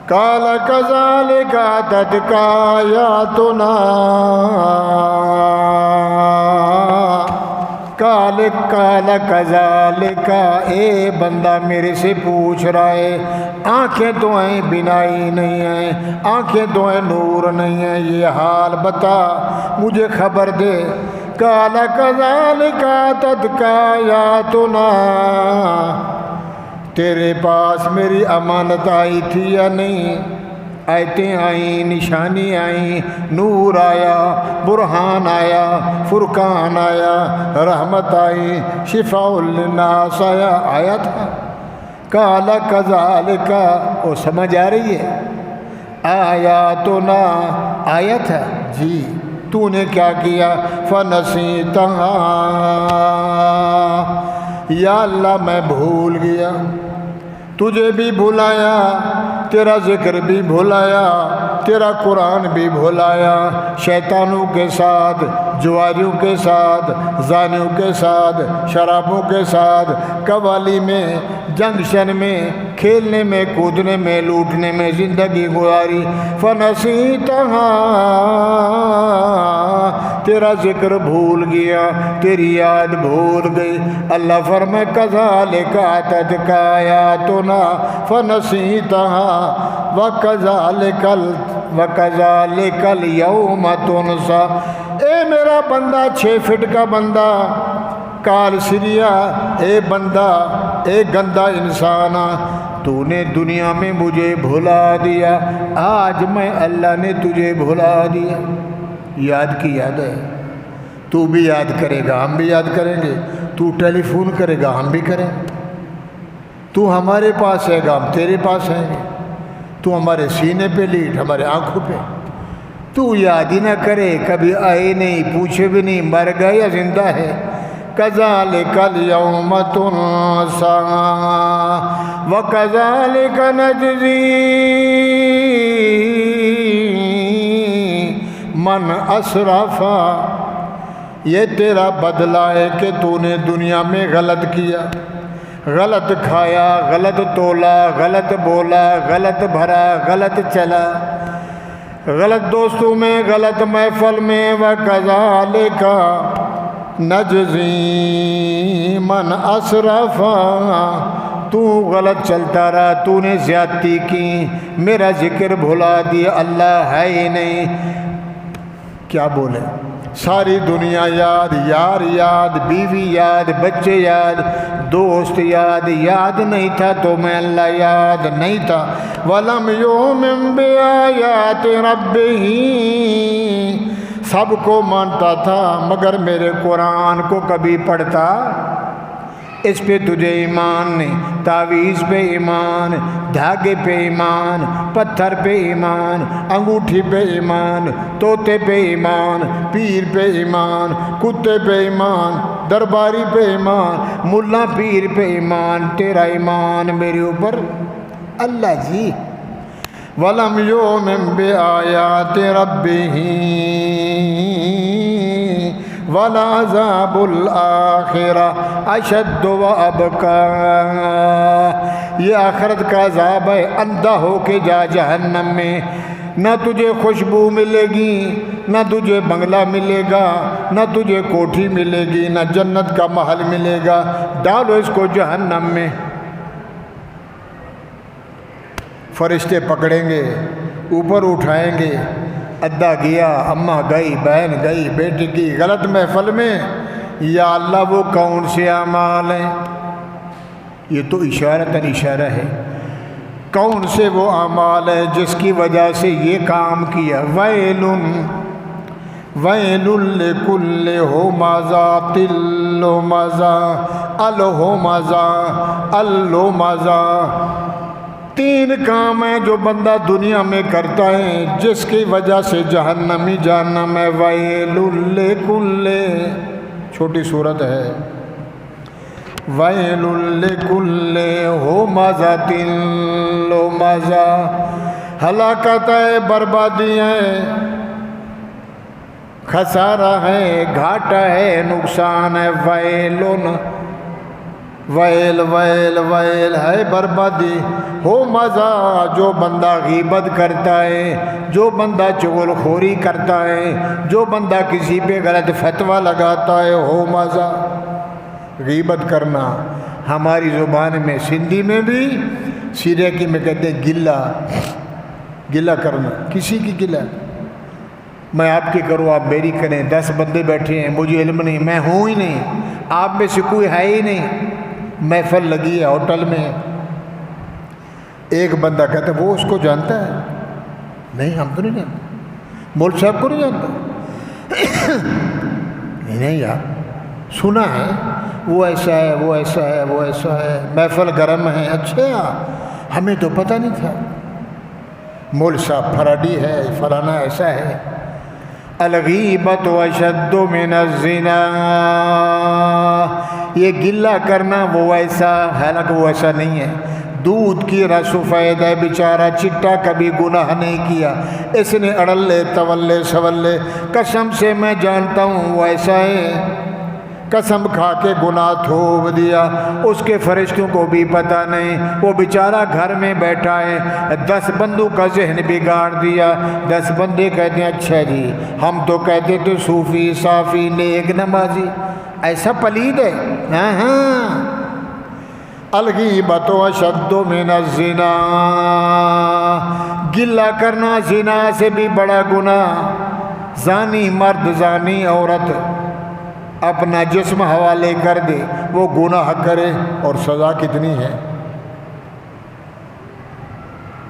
قال كذلك أتتك آياتنا قال كذلك اے بندہ میرے سے پوچھ رہا ہے، آنکھیں تو ہیں بینائی نہیں ہیں، آنکھیں تو ہیں نور نہیں ہیں، یہ حال بتا مجھے خبر دے۔ قال كذلك أتتك آياتنا تیرے پاس میری امانت آئی تھی یا نہیں؟ آیتیں آئیں، نشانی آئیں، نور آیا، برہان آیا، فرقان آیا، رحمت آئی، شفاء للناس آیا تھا۔ قال كذلك وہ سمجھ آ رہی ہے؟ آیاتنا آیت ہے جی، تو نے کیا کیا؟ فنسیتہا یا اللہ میں بھول گیا، تجھے بھی بھلایا، تیرا ذکر بھی بھلایا، تیرا قرآن بھی بھلایا، شیطانوں کے ساتھ، جواریوں کے ساتھ، زانیوں کے ساتھ، شرابوں کے ساتھ، قوالی میں، جنکشن میں، کھیلنے میں، کودنے میں، لوٹنے میں زندگی گزاری۔ فنسیتہا تیرا ذکر بھول گیا، تیری یاد بھول گئی۔ اللہ فرمائے کذالک اتتک آیاتنا فنسیتہا وکذالک اليوم تنسیٰ۔ اے میرا بندہ 6 فٹ کا بندہ، کال سریا، اے بندہ، اے گندا انسان، تو نے دنیا میں مجھے بھلا دیا، آج میں اللہ نے تجھے بھلا دیا۔ یاد کی یاد ہے، تو بھی یاد کرے گا، ہم بھی یاد کریں گے، تو ٹیلی فون کرے گا، ہم بھی کریں گے، تو ہمارے پاس ہے گا، ہم تیرے پاس ہیں گے، تو ہمارے سینے پہ لیٹ، ہمارے آنکھوں پہ، تو یاد ہی نہ کرے، کبھی آئے نہیں، پوچھے بھی نہیں، مر گئے یا زندہ ہے۔ کذالک اليوم تنسیٰ وکذالک نجزی من اسرف۔ یہ تیرا بدلہ ہے کہ تو نے دنیا میں غلط کیا، غلط کھایا، غلط تولا، غلط بولا، غلط بھرا، غلط چلا، غلط دوستوں میں، غلط محفل میں۔ وَكَذَلِكَ نَجْزِي مَنْ أَسْرَفَ۔ تو غلط چلتا رہا، تو نے زیادتی کی، میرا ذکر بھلا دیا، اللہ ہے ہی نہیں۔ کیا بولے؟ ساری دنیا یاد، یار یاد، بیوی یاد، بچے یاد، دوست یاد، یاد نہیں تھا تو میں اللہ یاد نہیں تھا۔ وَلَمْ يُؤْمِنْ بِآيَاتِ رَبِّهِ۔ سب کو مانتا تھا مگر میرے قرآن کو کبھی پڑھتا؟ اس پہ تجھے ایمان نہیں، تعویذ پہ ایمان، دھاگے پہ ایمان، پتھر پہ ایمان، انگوٹھی پہ ایمان، طوطے پہ ایمان، پیر پہ ایمان، کتے پہ ایمان، درباری پہ ایمان، ملا پیر پہ ایمان، تیرا ایمان میرے اوپر اللہ جی۔ وَلَمْ يُؤْمِنْ بِآيَاتِ رَبِّهِ وَلَعَذَابُ الْآخِرَةِ أَشَدُّ وَأَبْقَىٰ۔ یہ آخرت کا عذاب ہے، اندھا ہو کے جا جہنم میں، نہ تجھے خوشبو ملے گی، نہ تجھے بنگلہ ملے گا، نہ تجھے کوٹھی ملے گی، نہ جنت کا محل ملے گا، ڈالو اس کو جہنم میں۔ فرشتے پکڑیں گے، اوپر اٹھائیں گے، ادا گیا، اماں گئی، بہن گئی، بیٹی کی غلط محفل میں، یا اللہ وہ کون سے اعمال ہیں؟ یہ تو اشارتاً اشارہ ہے، کون سے وہ اعمال ہیں جس کی وجہ سے یہ کام کیا؟ ویل ویل لکل ہمزہ لمزہ الہمزہ اللمزہ۔ 3 کام ہیں جو بندہ دنیا میں کرتا ہے جس کی وجہ سے جہنم ہی جہنم ہے۔ ویل لکل، چھوٹی صورت ہے، ویل لکل ہمزۃ لمزہ، ہلاکت ہے، بربادی ہے، خسارہ ہے، گھاٹا ہے، نقصان ہے۔ ویل ویل ویل ہے بربادی ہو مزہ جو بندہ غیبت کرتا ہے، جو بندہ چغل خوری کرتا ہے، جو بندہ کسی پہ غلط فتویٰ لگاتا ہے، ہو مزہ۔ غیبت کرنا ہماری زبان میں سندھی میں بھی سریکی میں کہتے ہیں گلہ، گلہ کرنا، کسی کی گلہ، میں آپ کی کروں آپ میری کریں، 10 بندے بیٹھے ہیں، مجھے علم نہیں، میں ہوں ہی نہیں، آپ میں سے کوئی ہے ہی نہیں، محفل لگی ہے ہوٹل میں، ایک بندہ کہتا ہے وہ اس کو جانتا ہے، نہیں ہم تو نہیں جانتے، مولوی صاحب کو نہیں جانتا، نہیں یار سنا ہے وہ ایسا ہے، وہ ایسا ہے، وہ ایسا ہے، محفل گرم ہے، اچھا ہمیں تو پتہ نہیں تھا، مولوی صاحب فراڈی ہے، فلانا ایسا ہے۔ الغیبت اشد من الزنا، یہ گلہ کرنا وہ ایسا، حالانکہ وہ ایسا نہیں ہے، دودھ کی رس و فائدہ ہے، بیچارہ چٹا کبھی گناہ نہیں کیا، اس نے اڑلے تولے سولے، قسم سے میں جانتا ہوں وہ ایسا ہے، قسم کھا کے گناہ تھوپ دیا، اس کے فرشتوں کو بھی پتہ نہیں، وہ بیچارہ گھر میں بیٹھا ہے، 10 بندوں کا ذہن بگاڑ دیا، 10 بندے کہتے ہیں اچھا جی ہم تو کہتے تھے صوفی صافی نیک نمازی، ایسا پلید ہے، ہاں ہاں۔ الغیبت اشد من الزنا، گلہ کرنا زنا سے بھی بڑا گناہ، زانی مرد زانی عورت اپنا جسم حوالے کر دے، وہ گناہ کرے، اور سزا کتنی ہے،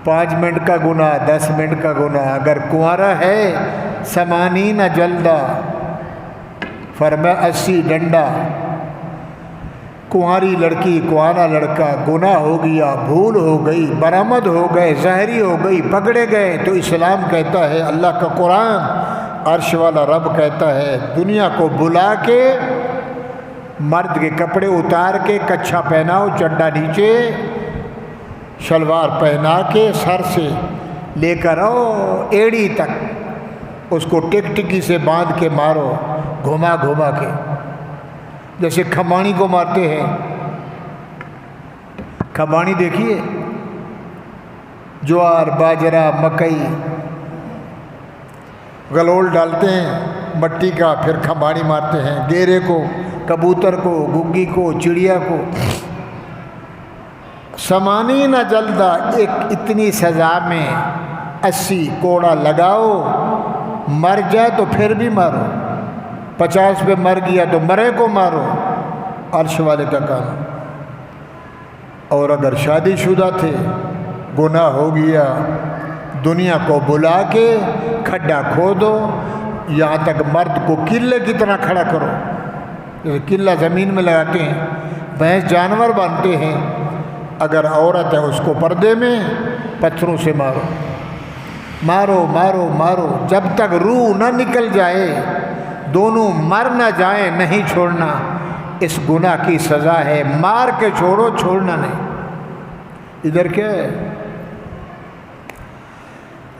5 منٹ کا گناہ، 10 منٹ کا گناہ، اگر کنوارا ہے 80 جلدہ، فرمایا 80 ڈنڈا، کنواری لڑکی کنوارا لڑکا گناہ ہو گیا، بھول ہو گئی، برآمد ہو گئے، ظاہری ہو گئی، پکڑے گئے، تو اسلام کہتا ہے، اللہ کا قرآن عرش والا رب کہتا ہے، دنیا کو بلا کے مرد کے کپڑے اتار کے کچھا پہناؤ، چڈا نیچے، شلوار پہنا کے سر سے لے کر آؤ ایڑی تک، اس کو ٹک ٹکی سے باندھ کے مارو، گھما گھما کے، جیسے کھمانی کو مارتے ہیں، کھمانی دیکھیے، جوار باجرہ مکئی گلول ڈالتے ہیں مٹی کا، پھر کھمباڑی مارتے ہیں، گیرے کو، کبوتر کو، گگی کو، چڑیا کو، 80 جلدہ، ایک اتنی سزا میں 80 کوڑا لگاؤ، مر جائے تو پھر بھی مارو، 50 پہ مر گیا تو مرے کو مارو، عرش والے کا کام۔ اور اگر شادی شدہ تھے، گناہ ہو گیا، دنیا کو بلا کے کھڈا کھودو، یہاں تک مرد کو قلعے کی طرح کھڑا کرو، جیسے قلعہ زمین میں لگاتے ہیں، بھینس جانور باندھتے ہیں، اگر عورت ہے اس کو پردے میں پتھروں سے مارو، مارو مارو مارو، جب تک روح نہ نکل جائے، دونوں مر نہ جائیں، نہیں چھوڑنا، اس گناہ کی سزا ہے، مار کے چھوڑو، چھوڑنا نہیں۔ ادھر کیا ہے،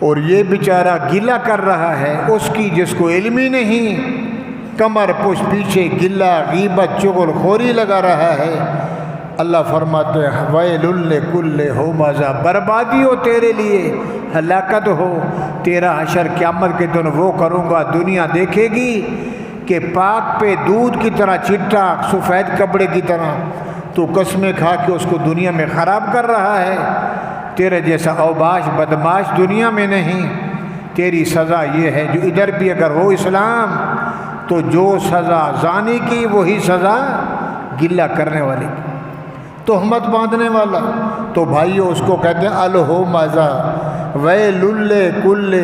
اور یہ بیچارہ گلہ کر رہا ہے، اس کی جس کو علم ہی نہیں، کمر پشت پیچھے گلہ غیبت چغل خوری لگا رہا ہے، اللہ فرماتے ہیں ویل لکل ہمزہ، بربادی ہو تیرے لیے، ہلاکت ہو، تیرا حشر قیامت کے دن وہ کروں گا، دنیا دیکھے گی کہ پاک پہ دودھ کی طرح چٹا، سفید کپڑے کی طرح، تو قسمیں کھا کے اس کو دنیا میں خراب کر رہا ہے، تیرے جیسا اوباش بدماش دنیا میں نہیں، تیری سزا یہ ہے، جو ادھر بھی اگر ہو اسلام تو جو سزا زانی کی وہی سزا گلہ کرنے والی کی، تہمت باندھنے والا، تو بھائیو اس کو کہتے ہیں الہمزہ، ویل لکل،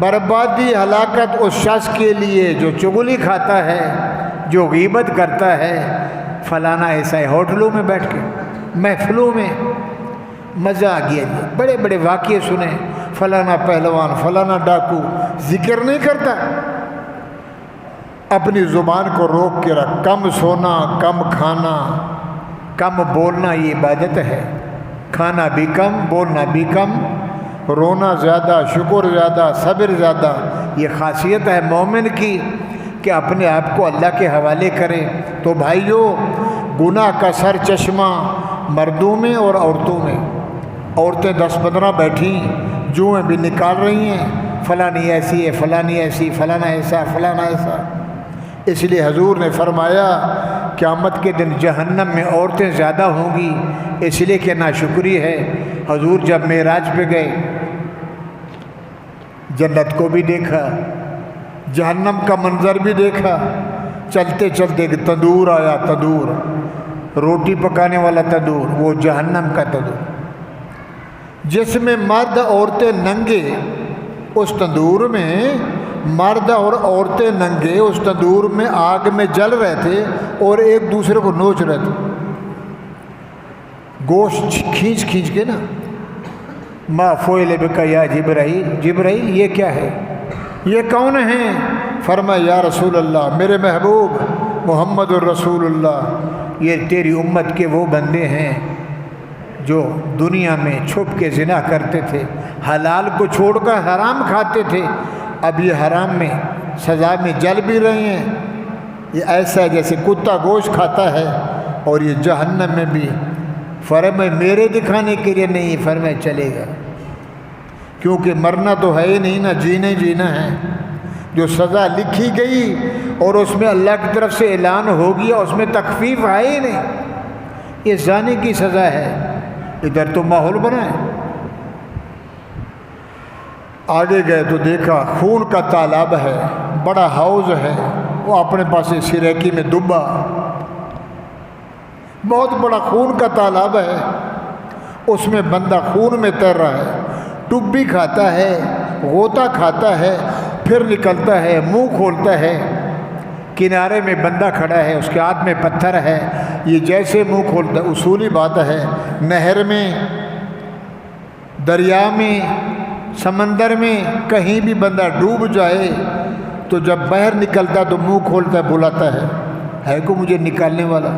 بربادی ہلاکت اس شخص کے لیے جو چغلی کھاتا ہے، جو غیبت کرتا ہے، فلانا ایسا ہے، ہوٹلوں میں بیٹھ کے، محفلوں میں، مزہ آ گیا جی، بڑے بڑے واقعے سنے، فلانا پہلوان، فلانا ڈاکو، ذکر نہیں کرتا، اپنی زبان کو روک کے رکھ، کم سونا، کم کھانا، کم بولنا، یہ عبادت ہے، کھانا بھی کم، بولنا بھی کم، رونا زیادہ، شکر زیادہ، صبر زیادہ، یہ خاصیت ہے مومن کی کہ اپنے آپ کو اللہ کے حوالے کریں۔ تو بھائیو، گناہ کا سر چشمہ مردوں میں اور عورتوں میں۔ عورتیں 10-15 بیٹھی جوئیں بھی نکال رہی ہیں، فلانی ایسی ہے، فلانی ایسی، فلانا ایسا، فلانا ایسا۔ اس لیے حضور نے فرمایا قیامت کے دن جہنم میں عورتیں زیادہ ہوں گی، اس لیے کہ ناشکری ہے۔ حضور جب معراج پہ گئے، جنت کو بھی دیکھا، جہنم کا منظر بھی دیکھا۔ چلتے چلتے ایک تندور آیا، تندور، روٹی پکانے والا تندور، وہ جہنم کا تندور، جس میں مرد عورتیں ننگے، اس تندور میں مرد اور عورتیں ننگے اس تندور میں آگ میں جل رہے تھے اور ایک دوسرے کو نوچ رہے تھے، گوشت کھینچ کھینچ کے نا۔ ما فوئل بک یا جبرائیل، جبرائیل یہ کیا ہے، یہ کون ہیں؟ فرمایا یا رسول اللہ، میرے محبوب محمد الرسول اللہ، یہ تیری امت کے وہ بندے ہیں جو دنیا میں چھپ کے زنا کرتے تھے، حلال کو چھوڑ کر حرام کھاتے تھے، اب یہ حرام میں سزا میں جل بھی رہے ہیں۔ یہ ایسا ہے جیسے کتا گوشت کھاتا ہے، اور یہ جہنم میں بھی۔ فرمایا میرے دکھانے کے لیے نہیں، فرمایا چلے گا، کیونکہ مرنا تو ہے ہی نہیں نا، جینا ہی جینا ہے۔ جو سزا لکھی گئی اور اس میں اللہ کی طرف سے اعلان ہو گیا، اس میں تخفیف ہے ہی نہیں، یہ زانی کی سزا ہے۔ ادھر تو ماحول بنا ہے۔ آگے گئے تو دیکھا خون کا تالاب ہے، بڑا حوض ہے، وہ اپنے پاس سریکی میں ڈوبا، بہت بڑا خون کا تالاب ہے، اس میں بندہ خون میں تیر رہا ہے، ٹبی کھاتا ہے، غوطہ کھاتا ہے، پھر نکلتا ہے، منہ کھولتا ہے، کنارے میں بندہ کھڑا ہے، اس کے ہاتھ میں پتھر ہے، یہ جیسے منہ کھولتا ہے۔ اصولی بات ہے، نہر میں، دریا میں، سمندر میں کہیں بھی بندہ ڈوب جائے تو جب باہر نکلتا تو منہ کھولتا ہے، بلاتا ہے کو مجھے نکالنے والا۔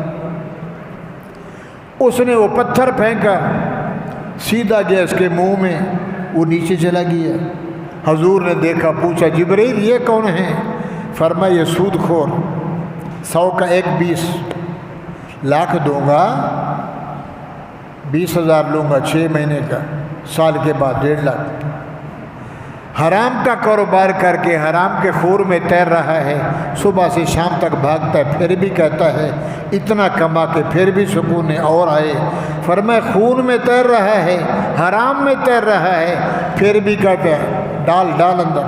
اس نے وہ پتھر پھینکا، سیدھا گیا اس کے منہ میں، وہ نیچے چلا گیا۔ حضور نے دیکھا، پوچھا جبرائیل یہ کون ہیں؟ فرمایا یہ سود خور، 100 کا 1 20 لاکھ دوں گا، 20,000 لوں گا 6 مہینے کا، سال کے بعد 1.5 لاکھ۔ حرام کا کاروبار کر کے حرام کے خور میں تیر رہا ہے، صبح سے شام تک بھاگتا ہے، پھر بھی کہتا ہے اتنا کما کے پھر بھی سکون اور آئے۔ فرمایا خون میں تیر رہا ہے، حرام میں تیر رہا ہے، پھر بھی کہتا ہے ڈال ڈال اندر۔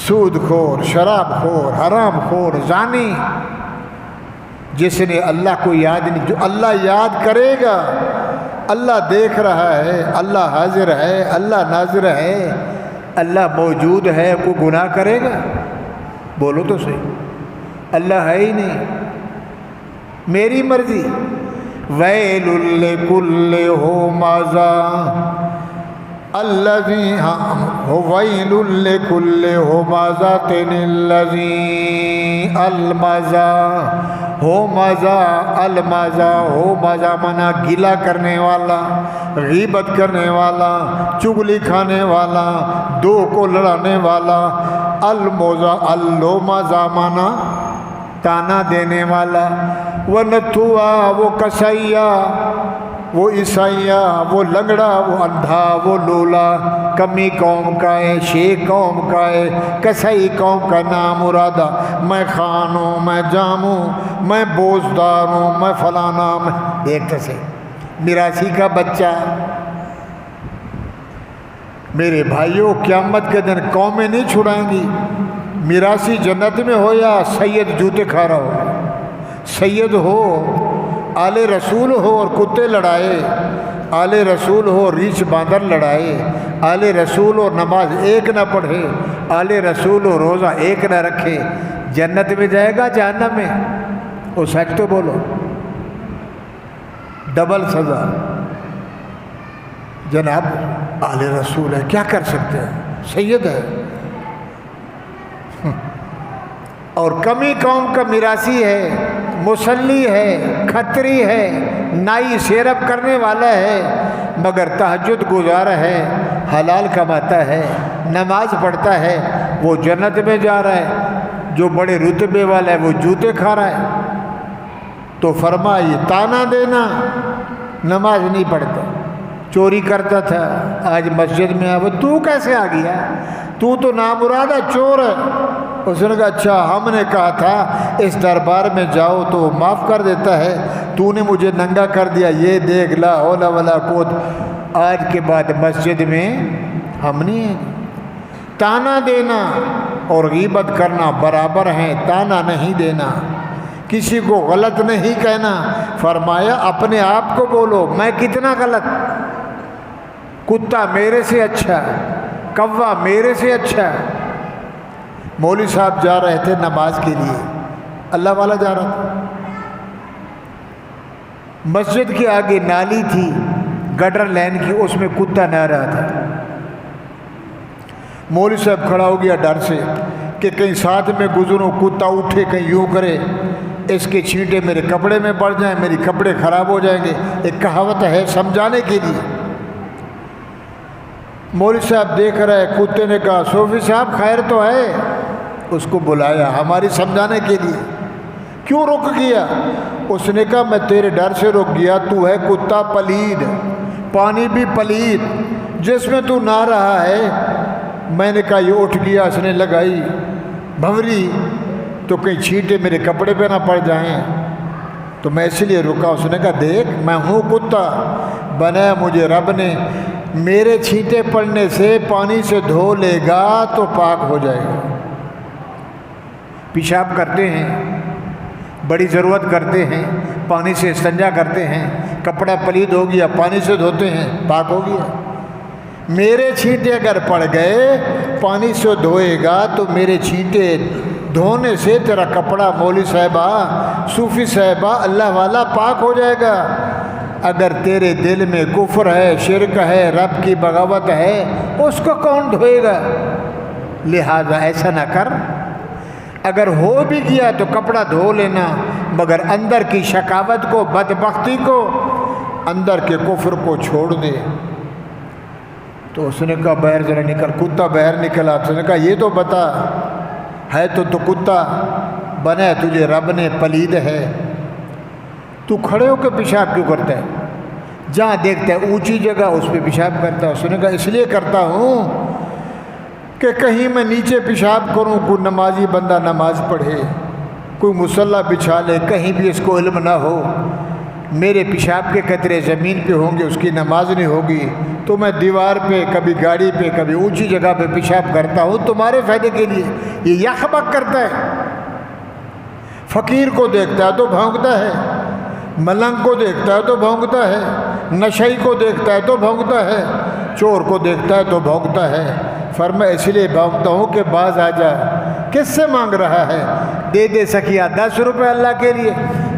سود خور، شراب خور، حرام خور، زانی، جس نے اللہ کو یاد نہیں، جو اللہ یاد کرے گا، اللہ دیکھ رہا ہے، اللہ حاضر ہے، اللہ ناظر ہے، اللہ موجود ہے، کوئی گناہ کرے گا؟ بولو تو صحیح، اللہ ہے ہی نہیں، میری مرضی۔ ویل لکل ھمزہ الذی ویل لکل ھمزۃ الذی المزہ، ھمزہ المزہ، ھمزہ منا گلا کرنے والا، غیبت کرنے والا، چغلی کھانے والا، دو کو لڑانے والا، المزہ اللمزہ منا تانا دینے والا، ونتھوا وہ کسیا، وہ عیسائیا، وہ لنگڑا، وہ اندھا، وہ لولا، کمی قوم کا ہے، شیخ قوم کا ہے، کسائی قوم کا نام مرادہ، میں خان ہوں، میں جام ہوں، میں بوزدار ہوں، میں فلانا، میں دیکھتے سے میراثی کا بچہ۔ میرے بھائیوں قیامت کے دن قومیں نہیں چھڑائیں گی، میراثی جنت میں ہو یا سید جوتے کھا رہا ہو، سید ہو، آل رسول ہو اور کتے لڑائے، آل رسول ہو ریچھ باندر لڑائے، آل رسول ہو نماز ایک نہ پڑھے، آل رسول ہو روزہ ایک نہ رکھے، جنت میں جائے گا جہنم میں؟ وہ سچ تو بولو، ڈبل سزا۔ جناب آل رسول ہے، کیا کر سکتے ہیں، سید ہے، اور کمی قوم کا میراثی ہے، مصلی ہے، کھتری ہے، نائی سیرب کرنے والا ہے، مگر تہجد گزار ہے، حلال کماتا ہے، نماز پڑھتا ہے، وہ جنت میں جا رہا ہے۔ جو بڑے رتبے والا ہے وہ جوتے کھا رہا ہے۔ تو فرمایا یہ تانا دینا، نماز نہیں پڑھتا، چوری کرتا تھا، آج مسجد میں آ، وہ تو کیسے آ گیا؟ تو نامرادہ چور ہے۔ اس نے کہا اچھا، ہم نے کہا تھا اس دربار میں جاؤ تو وہ معاف کر دیتا ہے، تو نے مجھے ننگا کر دیا، یہ دیکھ لا حول ولا قوت۔ آج کے بعد مسجد میں ہم نہیں ہیں۔ تانا دینا اور غیبت کرنا برابر ہیں، تانا نہیں دینا، کسی کو غلط نہیں کہنا۔ فرمایا اپنے آپ کو بولو میں کتنا غلط، کتا میرے سے اچھا، کوا میرے سے اچھا۔ مولوی صاحب جا رہے تھے نماز کے لیے، اللہ والا جا رہا تھا، مسجد کے آگے نالی تھی گٹر لین کی، اس میں کتا نہ رہا تھا۔ مولوی صاحب کھڑا ہو گیا ڈر سے کہ کہیں ساتھ میں گزروں، کتا اٹھے کہیں یوں کرے، اس کے چھینٹے میرے کپڑے میں پڑ جائیں، میری کپڑے خراب ہو جائیں گے۔ ایک کہاوت ہے سمجھانے کے لیے۔ مولوی صاحب دیکھ رہے، کتے نے کہا صوفی صاحب خیر تو ہے، اس کو بلایا ہماری سمجھانے کے لیے۔ کیوں رک گیا؟ اس نے کہا میں تیرے ڈر سے رک گیا، تو ہے کتا پلید، پانی بھی پلید، جس میں تو نہ رہا ہے۔ میں نے کہا یہ اٹھ گیا، اس نے لگائی بھوری تو کہیں چھینٹے میرے کپڑے پہ نہ پڑ جائیں، تو میں اس لیے رکا۔ اس نے کہا دیکھ میں ہوں کتا، بنایا مجھے رب نے، میرے چھینٹے پڑنے سے پانی سے دھو لے گا تو پاک ہو جائے گا۔ پیشاب کرتے ہیں، بڑی ضرورت کرتے ہیں، پانی سے استنجا کرتے ہیں، کپڑا پلید ہو گیا پانی سے دھوتے ہیں، پاک ہو گیا۔ میرے چھینٹے اگر پڑ گئے پانی سے دھوئے گا تو میرے چھینٹے دھونے سے تیرا کپڑا مولوی صاحبہ، صوفی صاحبہ، اللہ والا پاک ہو جائے گا۔ اگر تیرے دل میں کفر ہے، شرک ہے، رب کی بغاوت ہے، اس کو کون دھوئے گا؟ لہذا ایسا نہ کر، اگر ہو بھی گیا تو کپڑا دھو لینا، مگر اندر کی شقاوت کو، بدبختی کو، اندر کے کفر کو چھوڑ دے۔ تو اس نے کہا باہر ذرا نکل، کتا باہر نکلا۔ اس نے کہا یہ تو بتا، ہے تو کتا، بنا تجھے رب نے پلید ہے، تو کھڑے ہو کے پیشاب کیوں کرتا ہے؟ جہاں دیکھتا ہے اونچی جگہ اس پہ پیشاب کرتا ہے۔ اس نے کہا اس لیے کرتا ہوں کہ کہیں میں نیچے پیشاب کروں، کوئی نمازی بندہ نماز پڑھے، کوئی مصلی بچھا لے، کہیں بھی اس کو علم نہ ہو، میرے پیشاب کے قطرے زمین پہ ہوں گے، اس کی نماز نہیں ہوگی، تو میں دیوار پہ، کبھی گاڑی پہ، کبھی اونچی جگہ پہ پیشاب کرتا ہوں تمہارے فائدے کے لیے۔ یہ یک بک کرتا ہے، فقیر کو دیکھتا ہے تو بھونکتا ہے، ملنگ کو دیکھتا ہے تو بھونکتا ہے، نشئی کو دیکھتا ہے تو بھونکتا ہے، چور کو دیکھتا ہے تو بھونکتا ہے۔ فرمایا اس لیے بھونکتا ہوں کہ باز آ جا، کس سے مانگ رہا ہے؟ دے دے سکیا 10 روپے اللہ کے لیے،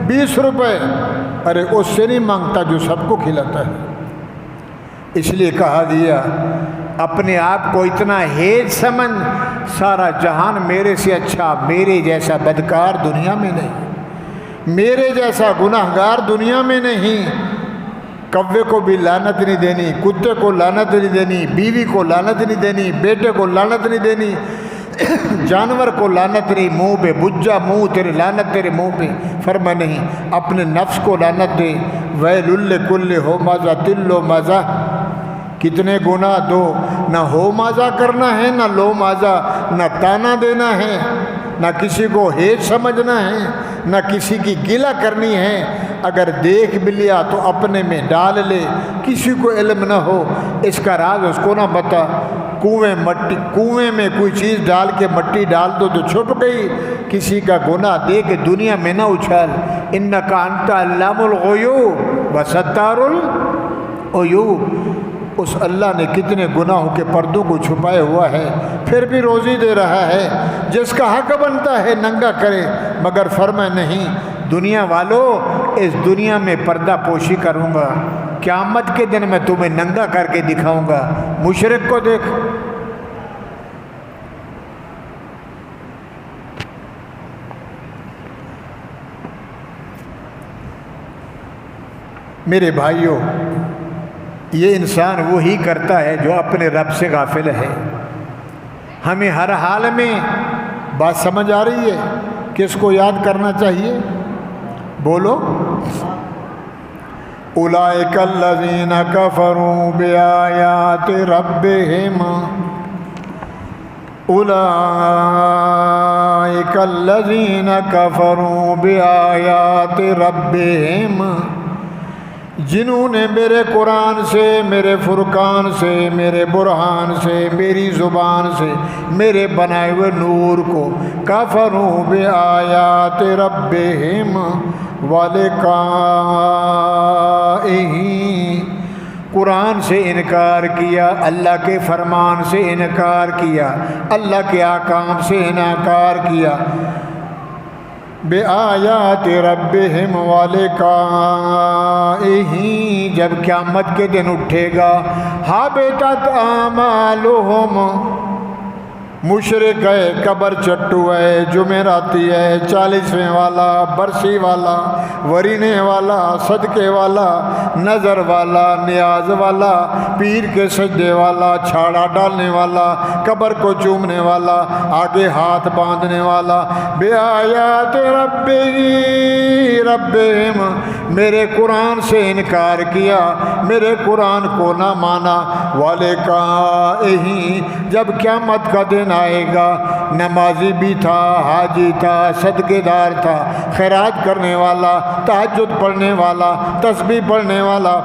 20 روپے، ارے اس سے نہیں مانگتا جو سب کو کھلاتا ہے۔ اس لیے کہا گیا اپنے آپ کو اتنا ہیج سمجھ، سارا جہان میرے سے اچھا، میرے جیسا بدکار دنیا میں نہیں، میرے جیسا گناہگار دنیا میں نہیں۔ کوے کو بھی لعنت نہیں دینی، کتے کو لعنت نہیں دینی، بیوی کو لعنت نہیں دینی، بیٹے کو لعنت نہیں دینی، جانور کو لعنت نہیں، منہ پہ بجا منہ تیرے، لعنت تیرے منہ پہ۔ فرما نہیں، اپنے نفس کو لعنت دے، ویل لکل ھمزہ لمزہ، کتنے گناہ دو، نہ ہو مازہ کرنا ہے، نہ لو مازہ، نہ تانا دینا ہے، نہ کسی کو ہیج سمجھنا ہے، نہ کسی کی گلہ کرنی ہے۔ اگر دیکھ بھی لیا تو اپنے میں ڈال لے، کسی کو علم نہ ہو، اس کا راز اس کو نہ بتا۔ کنویں میں کوئی چیز ڈال کے مٹی ڈال دو تو چھپ گئی، کسی کا گناہ دے کے دنیا میں نہ اچھال۔ انک انت علام الغیوب وستار العیوب، اس اللہ نے کتنے گناہوں کے پردوں کو چھپائے ہوا ہے، پھر بھی روزی دے رہا ہے۔ جس کا حق بنتا ہے ننگا کرے، مگر فرمائے نہیں دنیا والوں اس دنیا میں پردہ پوشی کروں گا، قیامت کے دن میں تمہیں ننگا کر کے دکھاؤں گا۔ مشرک کو دیکھ، میرے بھائیوں، یہ انسان وہی کرتا ہے جو اپنے رب سے غافل ہے۔ ہمیں ہر حال میں بات سمجھ آ رہی ہے؟ کس کو یاد کرنا چاہیے؟ بولو۔ اولئک الذین کفروا بآیات ربہم، اولئک الذین کفروا بآیات ربہم، جنہوں نے میرے قرآن سے، میرے فرقان سے، میرے برہان سے، میری زبان سے، میرے بنائے ہوئے نور کو کفروا بآیات ربہم ولقائہ، قرآن سے انکار کیا، اللہ کے فرمان سے انکار کیا، اللہ کے احکام سے انکار کیا، بآیات ربہم ولقائہ، جب قیامت کے دن اٹھے گا، حبطت اعمالہم، مشرک ہے، قبر چٹو ہے، جمعراتی ہے، 40ویں والا، برسی والا، ورینے والا، صدقے والا، نظر والا، نیاز والا، پیر کے سجدے والا، چھاڑا ڈالنے والا، قبر کو چومنے والا، آگے ہاتھ باندھنے والا، بآیات ربہم، میرے قرآن سے انکار کیا، میرے قرآن کو نہ مانا، ولقائہ، جب قیامت کا دن آئے گا، نمازی بھی تھا، حاجی تھا، صدقے دار تھا، خیرات کرنے والا، تہجد پڑھنے والا، تسبیح پڑھنے والا،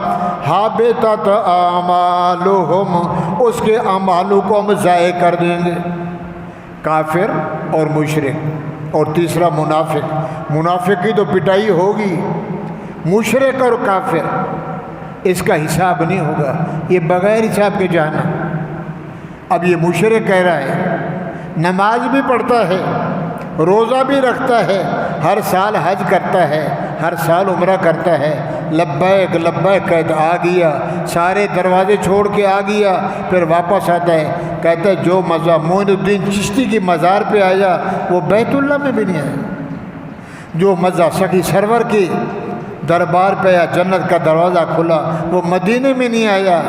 حبطت اعمالہم، اس کے اعمالوں کو ہم ضائع کر دیں گے۔ کافر اور مشرک، اور تیسرا منافق، منافق کی تو پٹائی ہوگی، مشرک اور کافر اس کا حساب نہیں ہوگا، یہ بغیر حساب کے جانا۔ اب یہ مشرک کہہ رہا ہے، نماز بھی پڑھتا ہے، روزہ بھی رکھتا ہے، ہر سال حج کرتا ہے، ہر سال عمرہ کرتا ہے، لبیک لبیک کہتا آ گیا، سارے دروازے چھوڑ کے آ گیا، پھر واپس آتا ہے، کہتا ہے جو مزہ معین الدین چشتی کی مزار پہ آیا وہ بیت اللہ میں بھی نہیں آیا، جو مزہ سخی سرور کی دربار پہ آیا، جنت کا دروازہ کھلا، وہ مدینے میں نہیں آیا۔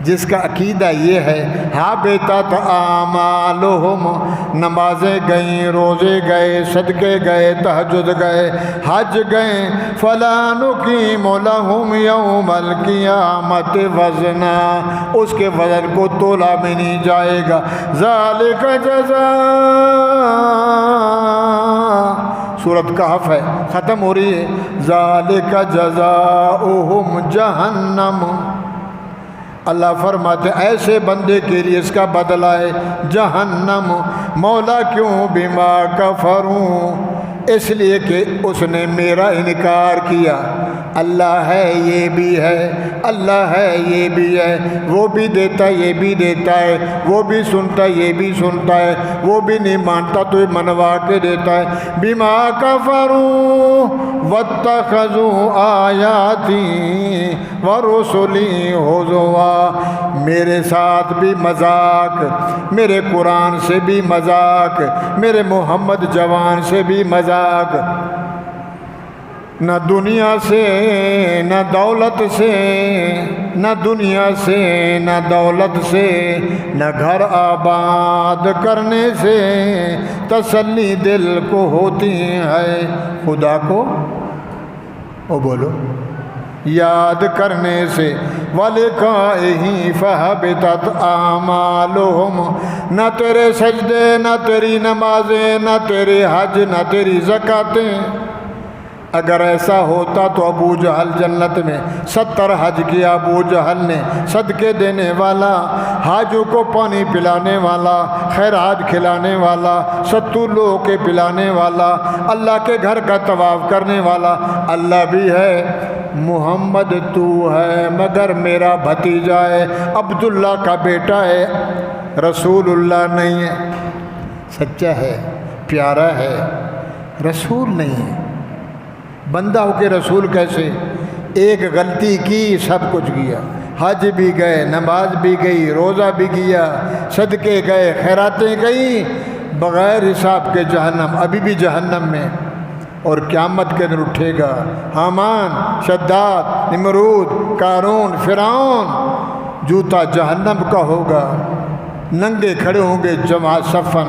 جس کا عقیدہ یہ ہے، حبطت اعمالہم، نمازیں گئیں، روزے گئے، صدقے گئے، تہجد گئے، حج گئے، فلا نقیم لہم یوم القیامت وزنا، اس کے وزن کو تولا میں نہیں جائے گا، ذالک جزاء، سورۃ کہف ہے، ختم ہو رہی ہے، ذالک جزاؤہم جہنم، اللہ فرماتے ایسے بندے کے لیے اس کا بدلہ ہے جہنم، مولا کیوں؟ بما کفروا، اس لیے کہ اس نے میرا انکار کیا، اللہ ہے یہ بھی ہے، اللہ ہے یہ بھی ہے، وہ بھی دیتا ہے یہ بھی دیتا ہے، وہ بھی سنتا ہے یہ بھی سنتا ہے، وہ بھی نہیں مانتا تو یہ منوا کے دیتا ہے، بما کفروا واتخذوا آیاتی ورسلی ہزوا، میرے ساتھ بھی مذاق، میرے قرآن سے بھی مذاق، میرے محمد جوان سے بھی مذاق، نہ دنیا سے نہ دولت سے، نہ دنیا سے نہ دولت سے، نہ گھر آباد کرنے سے تسلی دل کو ہوتی ہے، خدا کو او بولو یاد کرنے سے، وَلِقَائِهِ فَحَبِطَتْ أَعْمَالُهُمْ، نہ تیرے سجدے، نہ تیری نمازیں، نہ تیرے حج، نہ تیری زکاتیں۔ اگر ایسا ہوتا تو ابو جہل جنت میں، 70 حج کیا ابو جہل نے، صدقے دینے والا، حاجوں کو پانی پلانے والا، خیرات کھلانے والا، 70 لوگوں کے پلانے والا، اللہ کے گھر کا طواف کرنے والا، اللہ بھی ہے، محمد تو ہے مگر میرا بھتیجا ہے، عبداللہ کا بیٹا ہے، رسول اللہ نہیں ہے، سچا ہے، پیارا ہے، رسول نہیں ہے، بندہ ہو کے رسول کیسے؟ ایک غلطی کی سب کچھ گیا، حج بھی گئے، نماز بھی گئی، روزہ بھی گیا، صدقے گئے، خیراتیں گئی، بغیر حساب کے جہنم، ابھی بھی جہنم میں، اور قیامت کے دن اٹھے گا حامان، شداد، نمرود، قارون، فرعون، جوتا جہنم کا ہوگا، ننگے کھڑے ہوں گے جماعت صفن،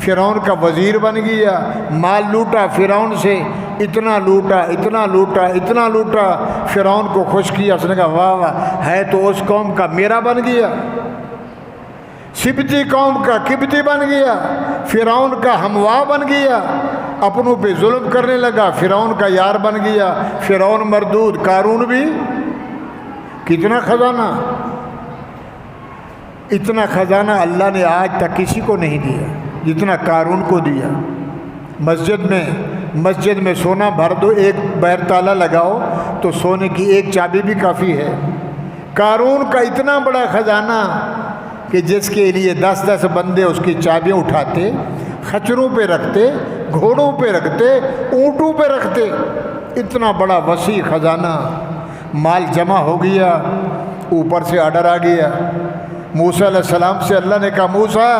فرعون کا وزیر بن گیا، مال لوٹا فرعون سے، اتنا لوٹا اتنا لوٹا اتنا لوٹا، فرعون کو خوش کیا، اس نے کہا واہ واہ، ہے تو اس قوم کا میرا بن گیا، سبتی قوم کا قبطی بن گیا، فرعون کا ہمواہ بن گیا، اپنوں پہ ظلم کرنے لگا، فرعون کا یار بن گیا، فرعون مردود، قارون بھی۔ کتنا خزانہ، اتنا خزانہ اللہ نے آج تک کسی کو نہیں دیا جتنا قارون کو دیا۔ مسجد میں سونا بھر دو، ایک بیر تالا لگاؤ تو سونے کی ایک چابی بھی کافی ہے۔ قارون کا اتنا بڑا خزانہ کہ جس کے لیے 10 بندے اس کی چابیاں اٹھاتے، خچروں پہ رکھتے، گھوڑوں پہ رکھتے، اونٹوں پہ رکھتے، اتنا بڑا وسیع خزانہ۔ مال جمع ہو گیا، اوپر سے آرڈر آ گیا، موسیٰ علیہ السلام سے اللہ نے کہا موسیٰ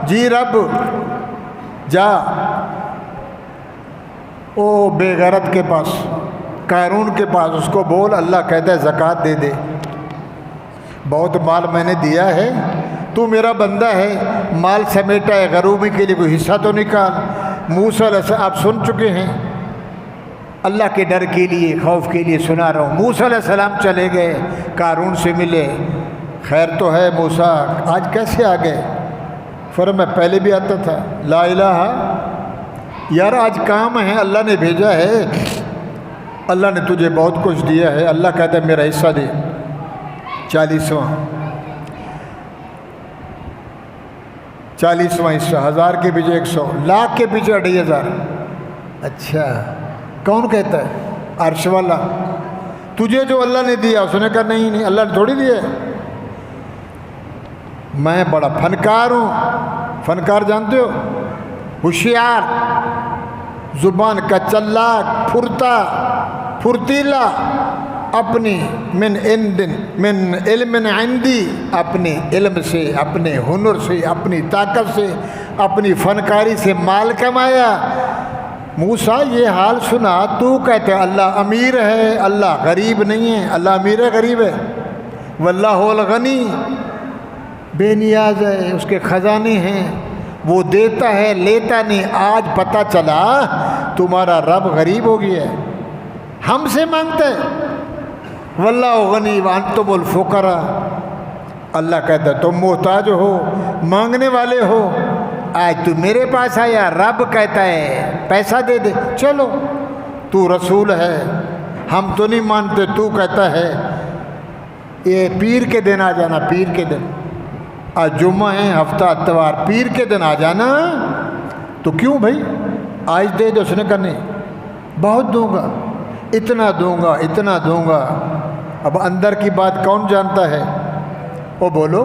جی رب جا او بے غیرت کے پاس، قارون کے پاس، اس کو بول اللہ کہتا ہے زکوٰۃ دے دے، بہت مال میں نے دیا ہے، تو میرا بندہ ہے، مال سمیٹا ہے، غروبی کے لیے کوئی حصہ تو نکال۔ موسیٰ علیہ السلام آپ سن چکے ہیں، اللہ کے ڈر کے لیے، خوف کے لیے سنا رہا ہوں۔ موسیٰ علیہ السلام چلے گئے، قارون سے ملے، خیر تو ہے موسیٰ آج کیسے آ گئے؟ فرمایا میں پہلے بھی آتا تھا، لا الہ، یار آج کام ہے، اللہ نے بھیجا ہے، اللہ نے تجھے بہت کچھ دیا ہے، اللہ کہتا ہے میرا حصہ دے، 40واں حصہ، 1000 کے پیچھے 100، لاکھ کے پیچھے 2500۔ اچھا کون کہتا ہے؟ عرش والا، تجھے جو اللہ نے دیا، اس نے کہا نہیں اللہ نے تھوڑی دیا ہے، میں بڑا فنکار ہوں۔ فنکار جانتے ہو؟ ہوشیار، زبان کا چلاک، پھرتیلا، اپنی من علم عندی، اپنے علم سے، اپنے ہنر سے، اپنی طاقت سے، اپنی فنکاری سے مال کمایا۔ موسیٰ یہ حال سنا، تو کہتے ہیں اللہ امیر ہے، اللہ غریب نہیں ہے، اللہ امیر ہے غریب ہے؟ واللہ الغنی، بے نیاز ہے، اس کے خزانے ہیں، وہ دیتا ہے لیتا نہیں۔ آج پتہ چلا تمہارا رب غریب ہو گیا ہے، ہم سے مانگتا ہے۔ واللہ غنی وانتم الفقراء، اللہ کہتا ہے تم محتاج ہو، مانگنے والے ہو، آج تو میرے پاس آیا، رب کہتا ہے پیسہ دے دے، چلو تو رسول ہے، ہم تو نہیں مانتے، تو کہتا ہے یہ پیر کے دن آ جانا، پیر کے دن، آج جمعہ ہے، ہفتہ اتوار، پیر کے دن آ جانا، تو کیوں بھائی آج دے دو؟ اس نے کہا نہیں، بہت دوں گا، اتنا دوں گا، اتنا دوں گا۔ اب اندر کی بات کون جانتا ہے؟ وہ بولو،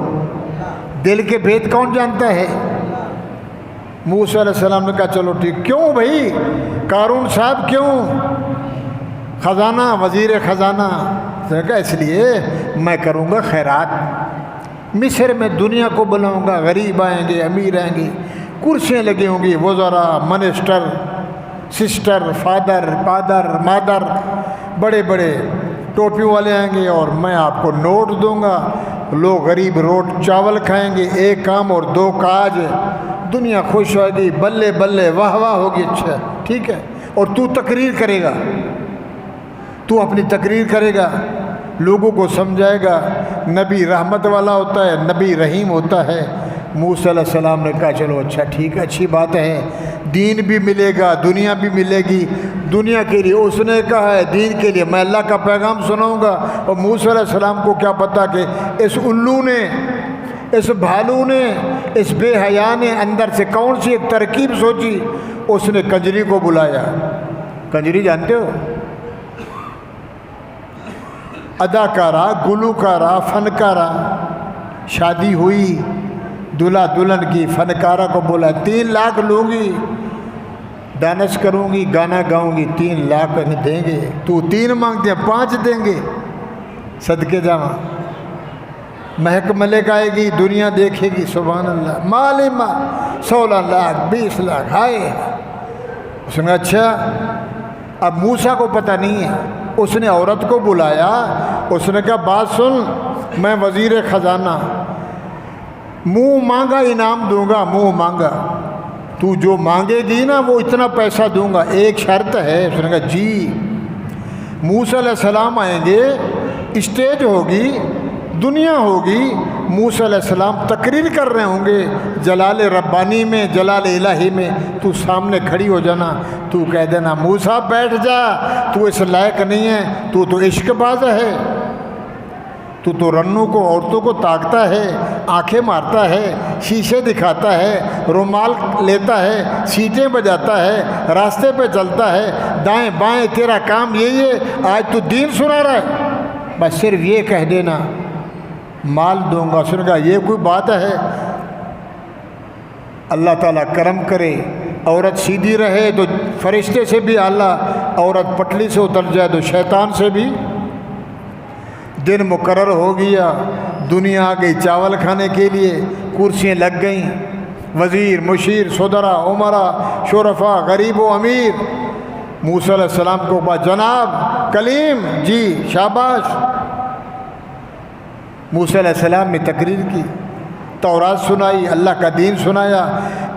دل کے بھید کون جانتا ہے؟ موسیٰ علیہ السلام نے کہا چلو ٹھیک۔ کیوں بھائی قارون صاحب کیوں؟ خزانہ، وزیر خزانہ، اس نے کہا اس لیے میں کروں گا خیرات، مصر میں دنیا کو بلاؤں گا، غریب آئیں گے، امیر آئیں گے، کرسیاں لگی ہوں گی، وزراء، منسٹر، سسٹر، فادر، مادر، بڑے بڑے ٹوپیوں والے آئیں گے، اور میں آپ کو نوٹ دوں گا، لوگ غریب روٹ چاول کھائیں گے، ایک کام اور دو کاج، دنیا خوش ہوگی، بلے بلے، واہ واہ ہوگی، اچھا ٹھیک ہے۔ اور تو تقریر کرے گا، تو اپنی تقریر کرے گا، لوگوں کو سمجھائے گا، نبی رحمت والا ہوتا ہے، نبی رحیم ہوتا ہے۔ موسیٰ علیہ السلام نے کہا چلو اچھا ٹھیک ہے، اچھی بات ہے، دین بھی ملے گا، دنیا بھی ملے گی، دنیا کے لیے اس نے کہا ہے، دین کے لیے میں اللہ کا پیغام سناؤں گا۔ اور موسیٰ علیہ السلام کو کیا پتا کہ اس الو نے، اس بھالو نے، اس بے حیا نے اندر سے کون سی ایک ترکیب سوچی، اس نے کنجری کو بلایا۔ کنجری جانتے ہو؟ اداکارہ، گلوکارہ، فنکارہ، شادی ہوئی، دلہا دلہن کی، فنکارہ کو بولا 3 لاکھ لوں گی، ڈانس کروں گی، گانا گاؤں گی، 3 لاکھ دیں گے، تو 3 مانگتے ہیں 5 دیں گے، صدقے جاواں، مہک ملک آئے گی، دنیا دیکھے گی، سبحان اللہ، مال 16 لاکھ 20 لاکھ، ہائے۔ اس نے اچھا، اب موسیٰ کو پتہ نہیں ہے، اس نے عورت کو بلایا، اس نے کہا بات سن، میں وزیر خزانہ، منہ مانگا انعام دوں گا، منہ مانگا، تو جو مانگے گی نا وہ اتنا پیسہ دوں گا، ایک شرط ہے۔ اس نے کہا جی۔ موسیٰ علیہ السلام آئیں گے، اسٹیج ہوگی، دنیا ہوگی، موسیٰ علیہ السلام تقریر کر رہے ہوں گے جلال ربانی میں، جلال الہی میں، تو سامنے کھڑی ہو جانا، تو کہہ دینا موسیٰ بیٹھ جا، تو اس لائق نہیں ہے، تو عشق باز ہے، تو رنوں کو، عورتوں کو تاکتا ہے، آنکھیں مارتا ہے، شیشے دکھاتا ہے، رومال لیتا ہے، سیٹیں بجاتا ہے، راستے پہ چلتا ہے، دائیں بائیں تیرا کام یہی ہے، آج تو دین سنا رہا ہے، بس صرف یہ کہہ دینا مال دوں گا۔ سن گا یہ کوئی بات ہے؟ اللہ تعالیٰ کرم کرے، عورت سیدھی رہے تو فرشتے سے بھی اعلیٰ، عورت پٹلی سے اتر جائے تو شیطان سے بھی۔ دن مقرر ہو گیا، دنیا آ گئی چاول کھانے کے لیے، کرسیاں لگ گئیں، وزیر، مشیر، صدرا، عمرا، شرفا، غریب و امیر۔ موسیٰ علیہ السلام کو کہا جناب کلیم، جی شاباش۔ موسیٰ علیہ السلام نے تقریر کی، تورات سنائی، اللہ کا دین سنایا،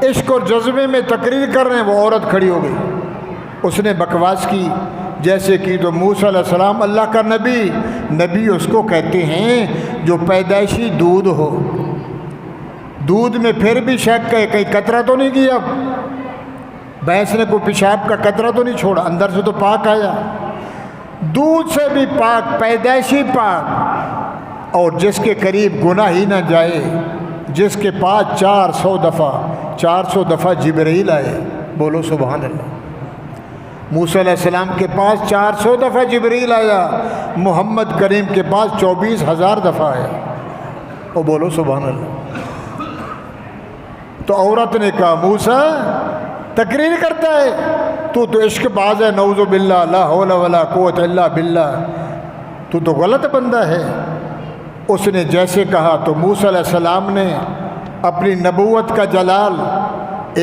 عشق اور جذبے میں تقریر کر رہے ہیں، وہ عورت کھڑی ہو گئی، اس نے بکواس کی جیسے کی تو موسیٰ علیہ السلام اللہ کا نبی اس کو کہتے ہیں جو پیدائشی دودھ ہو، دودھ میں پھر بھی شک ہے کہیں قطرہ تو نہیں گیا، بھینس نے کوئی پیشاب کا قطرہ تو نہیں چھوڑا، اندر سے تو پاک آیا، دودھ سے بھی پاک، پیدائشی پاک، اور جس کے قریب گناہ ہی نہ جائے، جس کے پاس 400 دفعہ جبرائیل آئے، بولو سبحان اللہ۔ موسیٰ علیہ السلام کے پاس 400 دفعہ جبرائیل آیا، محمد کریم کے پاس 24,000 دفعہ آیا، وہ بولو سبحان اللہ۔ تو عورت نے کہا موسیٰ تقریر کرتا ہے تو عشق باز ہے، نعوذ باللہ، لا حول ولا قوت الا باللہ، تو غلط بندہ ہے۔ اس نے جیسے کہا تو موسیٰ علیہ السلام نے اپنی نبوت کا جلال،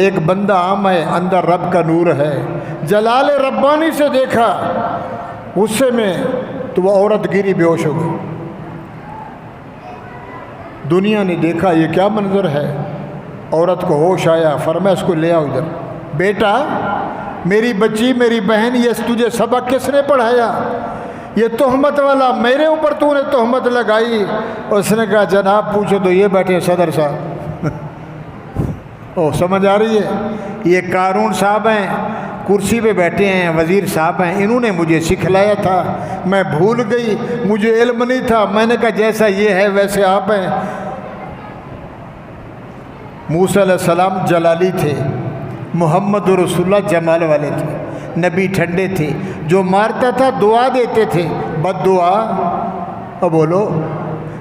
ایک بندہ عام ہے، اندر رب کا نور ہے، جلال ربانی سے دیکھا، غصے میں تو وہ عورت گری بے ہوش ہو گئی۔ دنیا نے دیکھا یہ کیا منظر ہے، عورت کو ہوش آیا، فرمایا اس کو لے آؤ ادھر، بیٹا میری بچی، میری بہن، یہ تجھے سبق کس نے پڑھایا؟ یہ تہمت والا میرے اوپر تو نے تہمت لگائی۔ اس نے کہا جناب پوچھو تو یہ بیٹھے صدر صاحب۔ او سمجھ آ رہی ہے؟ یہ قارون صاحب ہیں، کرسی پہ بیٹھے ہیں، وزیر صاحب ہیں، انہوں نے مجھے سکھلایا تھا، میں بھول گئی، مجھے علم نہیں تھا، میں نے کہا جیسا یہ ہے ویسے آپ ہیں۔ موسیٰ علیہ السلام جلالی تھے، محمد رسول اللہ جمال والے تھے، نبی ٹھنڈے تھے، جو مارتا تھا دعا دیتے تھے، بد دعا۔ اب بولو،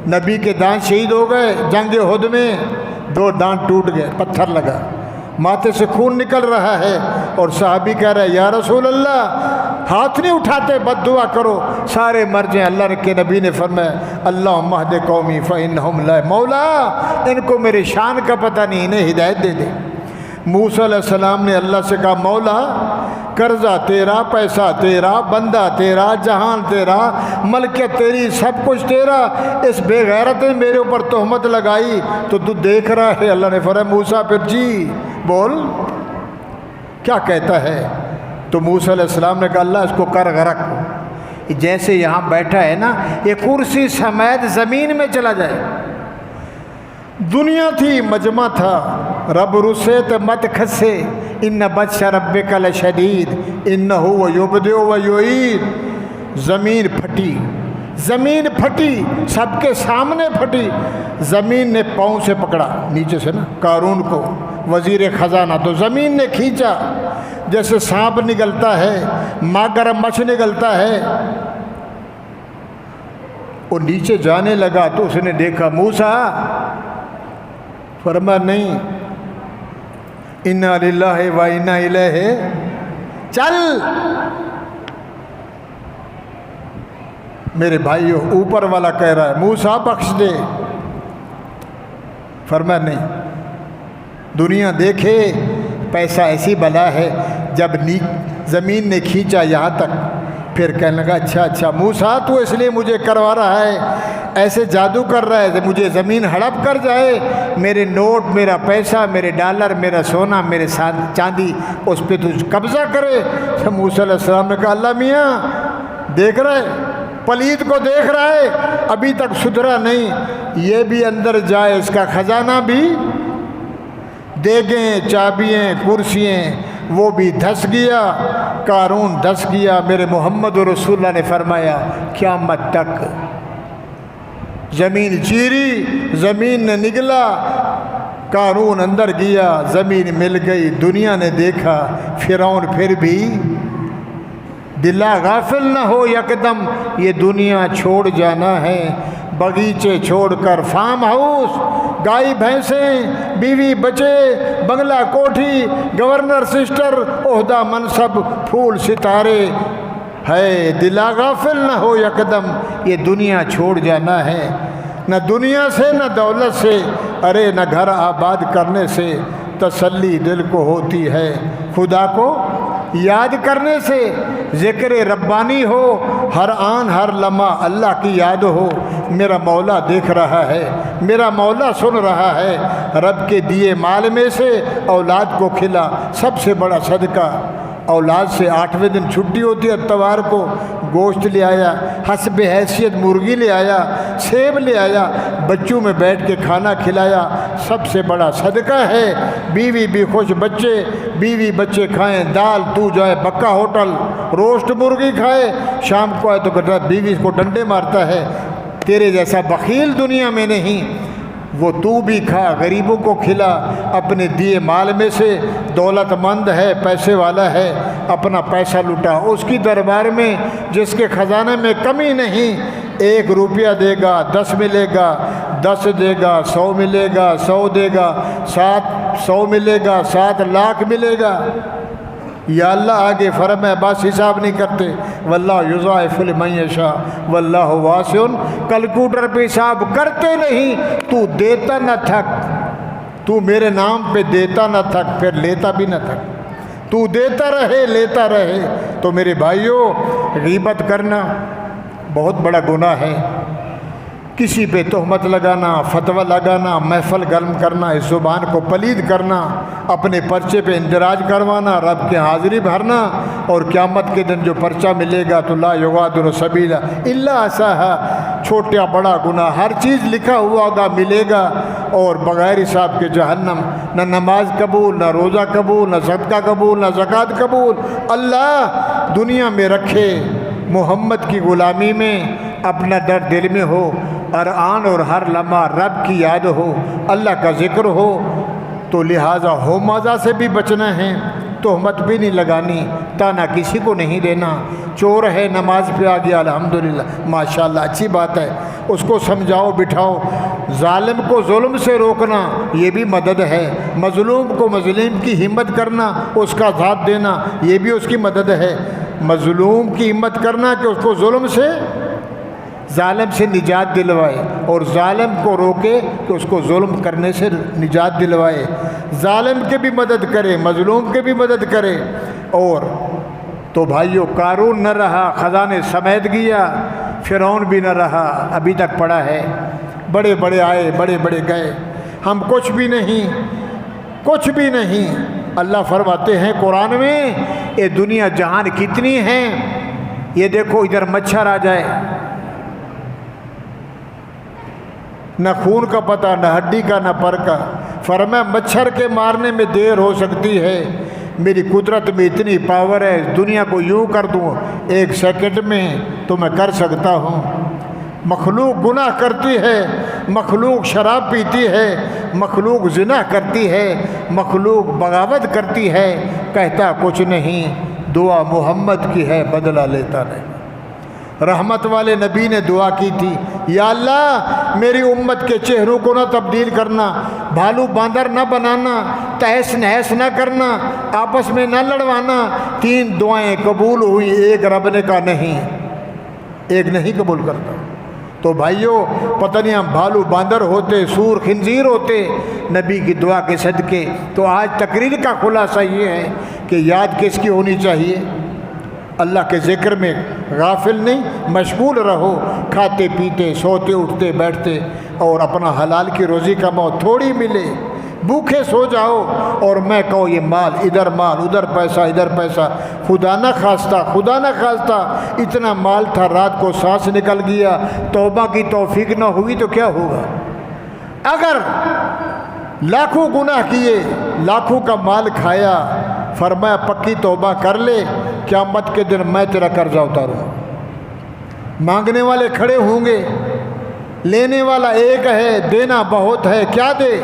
نبی کے دانت شہید ہو گئے جنگ احد میں، 2 دانت ٹوٹ گئے، پتھر لگا، ماتھے سے خون نکل رہا ہے، اور صحابی کہہ رہے یا رسول اللہ ہاتھ نہیں اٹھاتے، بد دعا کرو سارے مر جائیں۔ اللہ کے نبی نے فرمایا اللہم اہد قومی فانہم لا، مولا ان کو میرے شان کا پتہ نہیں، انہیں ہدایت دے دے۔ موسیٰ علیہ السلام نے اللہ سے کہا مولا قرضہ تیرا، پیسہ تیرا، بندہ تیرا، جہان تیرا، ملکیت تیری، سب کچھ تیرا، اس بے غیرت نے میرے اوپر تہمت لگائی تو دیکھ رہا ہے۔ اللہ نے فرمایا موسیٰ پھر جی بول کیا کہتا ہے؟ تو موسیٰ علیہ السلام نے کہا اللہ اس کو کر غرق، جیسے یہاں بیٹھا ہے نا، یہ کرسی سمیت زمین میں چلا جائے۔ دنیا تھی، مجمع تھا، رب رسے تو مت کھسے، ان بطش ربک لشدید انہ یبدئ و یعید۔ زمین پھٹی، زمین پھٹی، سب کے سامنے پھٹی، زمین نے پاؤں سے پکڑا نیچے سے نا قارون کو، وزیر خزانہ، تو زمین نے کھینچا جیسے سانپ نگلتا ہے، مگر مچھ نگلتا ہے، وہ نیچے جانے لگا تو اس نے دیکھا موسیٰ، فرمایا نہیں، انا للہ و انا الیہ، چل میرے بھائیو، اوپر والا کہہ رہا ہے موسیٰ بخش دے، فرمایا نہیں، دنیا دیکھے پیسہ ایسی بلا ہے، جب زمین نے کھینچا یہاں تک، پھر کہنے لگا اچھا موسیٰ تو اس لیے مجھے کروا رہا ہے، ایسے جادو کر رہا ہے کہ مجھے زمین ہڑپ کر جائے، میرے نوٹ، میرا پیسہ، میرے ڈالر، میرا سونا، میرے چاندی، اس پہ تو قبضہ کرے۔ تو موسیٰ علیہ السلام نے کہا اللہ میاں دیکھ رہے، پلید کو دیکھ رہا ہے، ابھی تک سدھرا نہیں، یہ بھی اندر جائے، اس کا خزانہ بھی، دیگیں، چابیاں، کرسیاں، وہ بھی دھس گیا، قارون دھس گیا۔ میرے محمد رسول اللہ نے فرمایا قیامت تک زمین چیری، زمین نے نگلا، قارون اندر گیا، زمین مل گئی، دنیا نے دیکھا، فرعون پھر بھی دلا غافل نہ ہو، یکدم یہ دنیا چھوڑ جانا ہے، باغیچے چھوڑ کر، فارم ہاؤس، گائے بھینسیں، بیوی بچے، بنگلہ کوٹھی، گورنر سسٹر، عہدہ منصب، پھول ستارے، ہے دلا غافل نہ ہو، یکدم یہ دنیا چھوڑ جانا ہے۔ نہ دنیا سے نہ دولت سے، ارے نہ گھر آباد کرنے سے تسلی دل کو ہوتی ہے، خدا کو یاد کرنے سے، ذکر ربانی ہو، ہر آن ہر لمحہ اللہ کی یاد ہو، میرا مولا دیکھ رہا ہے، میرا مولا سن رہا ہے، رب کے دیے مال میں سے اولاد کو کھلا، سب سے بڑا صدقہ۔ اولاد سے 8ویں دن چھٹی ہوتی ہے، اتوار کو گوشت لے آیا، حسب حیثیت مرغی لے آیا، سیب لے آیا، بچوں میں بیٹھ کے کھانا کھلایا، سب سے بڑا صدقہ ہے۔ بیوی بھی خوش، بچے، بیوی بچے کھائیں دال، تو جائے بکا ہوٹل روسٹ مرغی کھائے، شام کو آئے تو کہتا ہے بیوی کو ڈنڈے مارتا ہے، تیرے جیسا بخیل دنیا میں نہیں، وہ تو بھی کھا، غریبوں کو کھلا، اپنے دیے مال میں سے، دولت مند ہے، پیسے والا ہے، اپنا پیسہ لٹا، اس کی دربار میں جس کے خزانے میں کمی نہیں، 1 روپیہ دے گا 10 ملے گا، 10 دے گا 100 ملے گا، 100 دے گا 700 ملے گا، 7 لاکھ ملے گا۔ یا اللہ آگے فرمایا بس حساب نہیں کرتے، واللہ یضاعف لمن یشاء واللہ واسع، کیلکولیٹر پہ حساب کرتے نہیں، تو دیتا نہ تھک، تو میرے نام پہ دیتا نہ تھک، پھر لیتا بھی نہ تھک، تو دیتا رہے لیتا رہے۔ تو میرے بھائیوں، غیبت کرنا بہت بڑا گناہ ہے، کسی پہ تہمت لگانا، فتویٰ لگانا، محفل گرم کرنا، اس زبان کو پلید کرنا، اپنے پرچے پہ اندراج کروانا، رب کے حاضری بھرنا، اور قیامت کے دن جو پرچہ ملے گا تو لا یغادر سبیلا الا احصاها، چھوٹا بڑا گناہ ہر چیز لکھا ہوا ہوگا، ملے گا، اور بغیر حساب کے جہنم، نہ نماز قبول، نہ روزہ قبول، نہ صدقہ قبول، نہ زکوٰۃ قبول۔ اللہ دنیا میں رکھے، محمد کی غلامی میں اپنا درد دل میں ہو، اور آن اور ہر لمحہ رب کی یاد ہو، اللہ کا ذکر ہو، تو لہٰذا ہو مزہ سے بھی بچنا ہے، تہمت بھی نہیں لگانی، تانا کسی کو نہیں دینا۔ چور ہے نماز پہ آ گیا، الحمدللہ ماشاءاللہ اچھی بات ہے، اس کو سمجھاؤ بٹھاؤ۔ ظالم کو ظلم سے روکنا یہ بھی مدد ہے، مظلوم کو مظلوم کی ہمت کرنا، اس کا ساتھ دینا یہ بھی اس کی مدد ہے۔ مظلوم کی ہمت کرنا کہ اس کو ظلم سے، ظالم سے نجات دلوائے، اور ظالم کو روکے کہ اس کو ظلم کرنے سے نجات دلوائے، ظالم کے بھی مدد کرے، مظلوم کے بھی مدد کرے۔ اور تو بھائیوں، قارون نہ رہا، خزانے سمیت گیا، فرعون بھی نہ رہا، ابھی تک پڑا ہے، بڑے بڑے آئے، بڑے بڑے گئے، ہم کچھ بھی نہیں، کچھ بھی نہیں۔ اللہ فرماتے ہیں قرآن میں، یہ دنیا جہان کتنی ہے، یہ دیکھو ادھر مچھر آ جائے، نہ خون کا پتہ، نہ ہڈی کا، نہ پر کا، فرمایا مچھر کے مارنے میں دیر ہو سکتی ہے، میری قدرت میں اتنی پاور ہے، دنیا کو یوں کر دوں 1 سیکنڈ میں تو میں کر سکتا ہوں۔ مخلوق گناہ کرتی ہے، مخلوق شراب پیتی ہے، مخلوق زنا کرتی ہے، مخلوق بغاوت کرتی ہے، کہتا کچھ نہیں، دعا محمد کی ہے، بدلہ لیتا نہیں۔ رحمت والے نبی نے دعا کی تھی، یا اللہ میری امت کے چہروں کو نہ تبدیل کرنا، بھالو باندر نہ بنانا، تہس نہس نہ کرنا، آپس میں نہ لڑوانا۔ 3 دعائیں قبول ہوئی، ایک رب نے کہا نہیں، ایک نہیں قبول کرتا۔ تو بھائیوں، پتہ نہیں ہم بھالو باندر ہوتے، سور خنزیر ہوتے نبی کی دعا کے صدقے۔ تو آج تقریر کا خلاصہ یہ ہے کہ یاد کس کی ہونی چاہیے؟ اللہ کے ذکر میں غافل نہیں، مشغول رہو، کھاتے پیتے سوتے اٹھتے بیٹھتے، اور اپنا حلال کی روزی کماؤ، تھوڑی ملے، بھوکے سو جاؤ، اور میں کہوں یہ مال ادھر پیسہ ادھر پیسہ، خدا نہ خواستہ اتنا مال تھا، رات کو سانس نکل گیا، توبہ کی توفیق نہ ہوئی تو کیا ہوگا؟ اگر لاکھوں گناہ کیے، لاکھوں کا مال کھایا، فرمایا پکی توبہ کر لے، قیامت کے دن میں تیرا قرضہ اتاروں۔ مانگنے والے کھڑے ہوں گے، لینے والا ایک ہے، دینا بہت ہے، کیا دے؟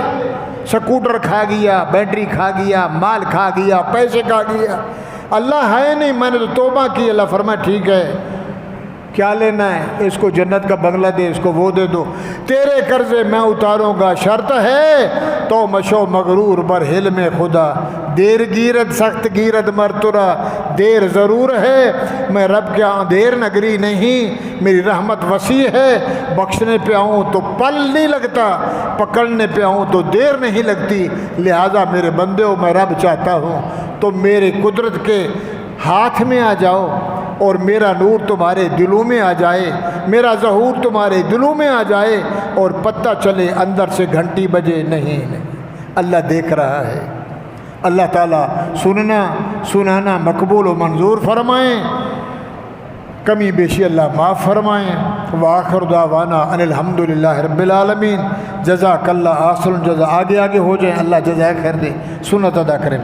سکوٹر کھا گیا، بیٹری کھا گیا، مال کھا گیا، پیسے کھا گیا، اللہ ہے نہیں، میں نے تو توبہ کی۔ اللہ فرمایا ٹھیک ہے، کیا لینا ہے؟ اس کو جنت کا بنگلہ دے، اس کو وہ دے دو، تیرے قرضے میں اتاروں گا، شرط ہے تو مشو مغرور بر حلم خدا، دیر گیرد سخت گیرد مرترا، دیر ضرور ہے میں رب کے اندھیر نگری نہیں، میری رحمت وسیع ہے، بخشنے پہ آؤں تو پل نہیں لگتا، پکڑنے پہ آؤں تو دیر نہیں لگتی، لہٰذا میرے بندے ہو، میں رب چاہتا ہوں تو میرے قدرت کے ہاتھ میں آ جاؤ، اور میرا نور تمہارے دلوں میں آ جائے، میرا ظہور تمہارے دلوں میں آ جائے، اور پتہ چلے اندر سے گھنٹی بجے نہیں۔ اللہ دیکھ رہا ہے۔ اللہ تعالیٰ سنانا مقبول و منظور فرمائیں، کمی بیشی اللہ معاف فرمائیں۔ وآخر دعوانا ان الحمدللہ رب العالمین۔ جزاک اللہ احسن الجزا۔ آگے ہو جائیں، اللہ جزائے خیر دے۔ سنت ادا کریں۔